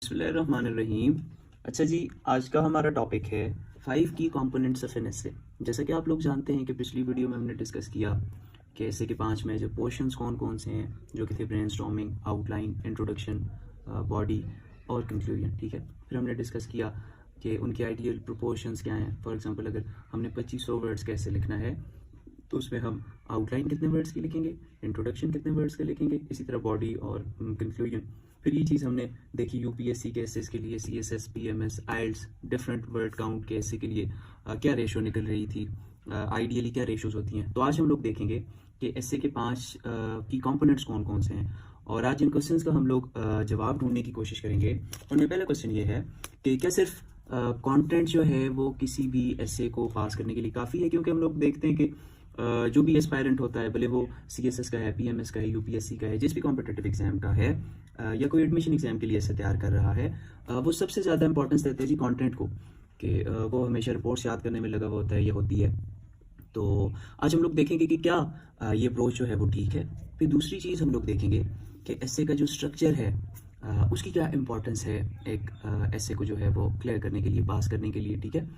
बिस्मिल्लाहिर्रहमानिर्रहीम। अच्छा जी, आज का हमारा टॉपिक है 5 की कंपोनेंट्स ऑफ एन एसे। जैसा कि आप लोग जानते हैं कि पिछली वीडियो में हमने डिस्कस किया कि एसे के 5 मेजर पोर्शंस कौन कौन से हैं, जो कि थे ब्रेनस्टॉर्मिंग, आउटलाइन, इंट्रोडक्शन, बॉडी और कंक्लूजन। ठीक है, फिर हमने डिस्कस किया कि उनके आइडियल प्रोपोर्शंस क्या हैं। फॉर एग्जांपल, अगर हमने 2500 वर्ड्स कैसे लिखना है तो उसमें हम आउटलाइन कितने वर्ड्स की लिखेंगे, इंट्रोडक्शन कितने वर्ड्स के लिखेंगे, इसी तरह बॉडी और कंक्लूजन। फिर ये चीज़ हमने देखी यूपीएससी के एसेस के लिए, सीएसएस, पीएमएस, आइल्स, डिफरेंट वर्ड काउंट के एसे के लिए क्या रेशो निकल रही थी, आइडियली क्या रेशोज होती हैं। तो आज हम लोग देखेंगे कि एसे के 5 की कंपोनेंट्स कौन कौन से हैं, और आज इन क्वेश्चंस का हम लोग जवाब ढूंढने की कोशिश करेंगे। और मेरा पहला क्वेश्चन ये है कि क्या सिर्फ कंटेंट जो है वो किसी भी एसे को पास करने के लिए काफ़ी है? क्योंकि हम लोग देखते हैं कि जो भी एस्पायरेंट होता है, भले वो सीएसएस का है, पीएमएस का है, यूपीएससी का है, जिस भी कॉम्पिटिटिव एग्जाम का है, या कोई एडमिशन एग्जाम के लिए ऐसे तैयार कर रहा है, वो सबसे ज़्यादा इंपॉर्टेंस देते हैं जी कंटेंट को, कि वो हमेशा रिपोर्ट्स याद करने में लगा हुआ होता है, ये होती है। तो आज हम लोग देखेंगे कि क्या ये अप्रोच जो है वो ठीक है। फिर दूसरी चीज़ हम लोग देखेंगे कि एसे का जो स्ट्रक्चर है उसकी क्या इंपॉर्टेंस है एक एसे को जो है वो क्लियर करने के लिए, पास करने के लिए। ठीक है,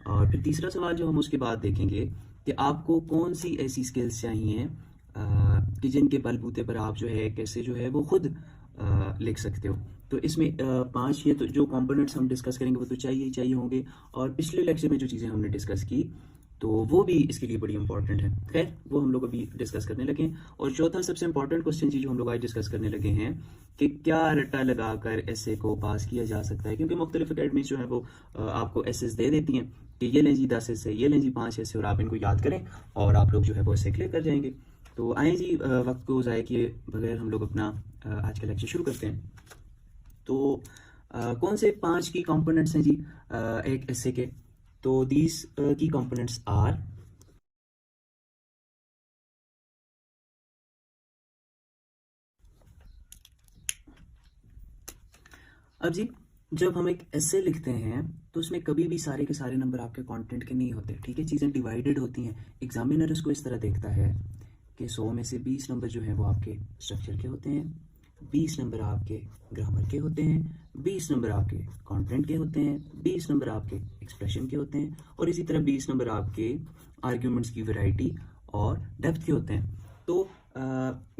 और फिर तीसरा सवाल जो हम उसके बाद देखेंगे कि आपको कौन सी ऐसी स्किल्स चाहिए कि जिनके बलबूते पर आप जो है कैसे जो है वो खुद लिख सकते हो। तो इसमें 5 ये तो जो कंपोनेंट्स हम डिस्कस करेंगे वो तो चाहिए ही चाहिए होंगे, और पिछले लेक्चर में जो चीज़ें हमने डिस्कस की तो वो भी इसके लिए बड़ी इंपॉर्टेंट है। खैर, वो हम लोग अभी डिस्कस करने लगे हैं। और चौथा सबसे इंपॉर्टेंट क्वेश्चन जो हम लोग आज डिस्कस करने लगे हैं कि क्या रट्टा लगाकर एसे को पास किया जा सकता है, क्योंकि मुख्तलिफ अकेडमीज जो है वो आपको एसेस दे देती हैं कि ये लें जी 10 ऐसे, ये लें जी 5 ऐसे, और आप इनको याद करें और आप लोग जो है वो ऐसे क्लियर कर जाएंगे। तो आए जी, वक्त को ज़ाय किए बगैर हम लोग अपना आज का लेक्चर शुरू करते हैं। तो कौन से 5 की कंपोनेंट्स हैं जी एक ऐसे के? तो दीज की कंपोनेंट्स आर, अब जी जब हम एक ऐसे लिखते हैं तो उसमें कभी भी सारे के सारे नंबर आपके कंटेंट के नहीं होते। ठीक है, चीज़ें डिवाइडेड होती हैं। एग्जामिनर इसको इस तरह देखता है कि 100 में से 20 नंबर जो है वो आपके स्ट्रक्चर के होते हैं, 20 नंबर आपके ग्रामर के होते हैं, 20 नंबर आपके कंटेंट के होते हैं, 20 नंबर आपके एक्सप्रेशन के होते हैं, और इसी तरह 20 नंबर आपके आर्ग्यूमेंट्स की वैरायटी और डेप्थ के होते हैं। तो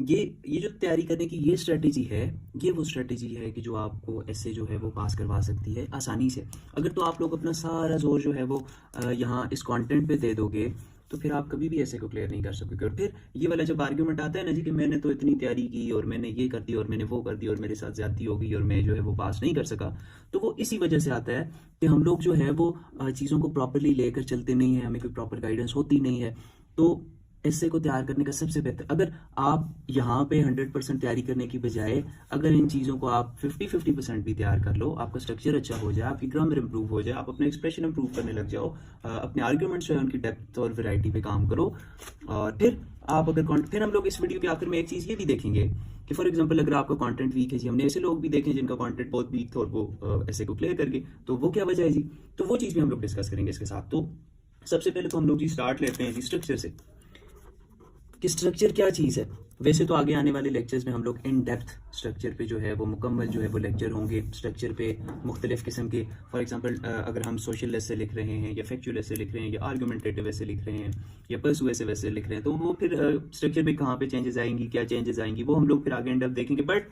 ये जो तैयारी करने की ये स्ट्रेटेजी है, ये वो स्ट्रेटेजी है कि जो आपको ऐसे जो है वो पास करवा सकती है आसानी से। अगर तो आप लोग अपना सारा जोर जो है वो यहाँ इस कंटेंट पे दे दोगे तो फिर आप कभी भी ऐसे को क्लियर नहीं कर सकोगे। और फिर ये वाला जब आर्ग्यूमेंट आता है ना जी कि मैंने तो इतनी तैयारी की और मैंने ये कर दी और मैंने वो कर दी और मेरे साथ ज्यादती हो गई और मैं जो है वो पास नहीं कर सका, तो वो इसी वजह से आता है कि हम लोग जो है वो चीज़ों को प्रॉपरली लेकर चलते नहीं है, हमें कोई प्रॉपर गाइडेंस होती नहीं है। तो ऐसे को तैयार करने का सबसे बेहतर, अगर आप यहाँ पे 100% तैयारी करने की बजाय अगर इन चीज़ों को आप 50% भी तैयार कर लो, आपका स्ट्रक्चर अच्छा हो जाए, आपकी ग्रामर इंप्रूव हो जाए, आप अपने एक्सप्रेशन इंप्रूव करने लग जाओ, अपने आर्ग्यूमेंट्स जो है उनकी डेप्थ और वैरायटी पे काम करो, और फिर आप अगर फिर हम लोग इस वीडियो के आखिर में एक चीज़ ये भी देखेंगे कि फॉर एग्जांपल अगर आपका कंटेंट वीक है जी, हमने ऐसे लोग भी देखे जिनका कंटेंट बहुत वीक था और वो ऐसे को क्लियर कर गए, तो वो क्या वजह है जी, तो वो चीज़ भी हम लोग डिस्कस करेंगे इसके साथ। तो सबसे पहले तो हम लोग जी स्टार्ट लेते हैं जी स्ट्रक्चर से, कि स्ट्रक्चर क्या चीज़ है। वैसे तो आगे आने वाले लेक्चर्स में हम लोग इन डेप्थ स्ट्रक्चर पे जो है वो मुकम्मल जो है वो लेक्चर होंगे। स्ट्रक्चर पे मुख्तलिफ किस्म के, फॉर एग्जांपल अगर हम सोशल ऐसे लिख रहे हैं या फैक्चुअल ऐसे लिख रहे हैं या आर्गुमेंटेटिव ऐसे लिख रहे हैं या पर्सुएसिव वैसे लिख रहे हैं, तो वो फिर स्ट्रक्चर में कहाँ पे चेंजेस आएंगी, क्या चेंजेस आएंगी, वो हम लोग फिर आगे इन डेप्थ देखेंगे। बट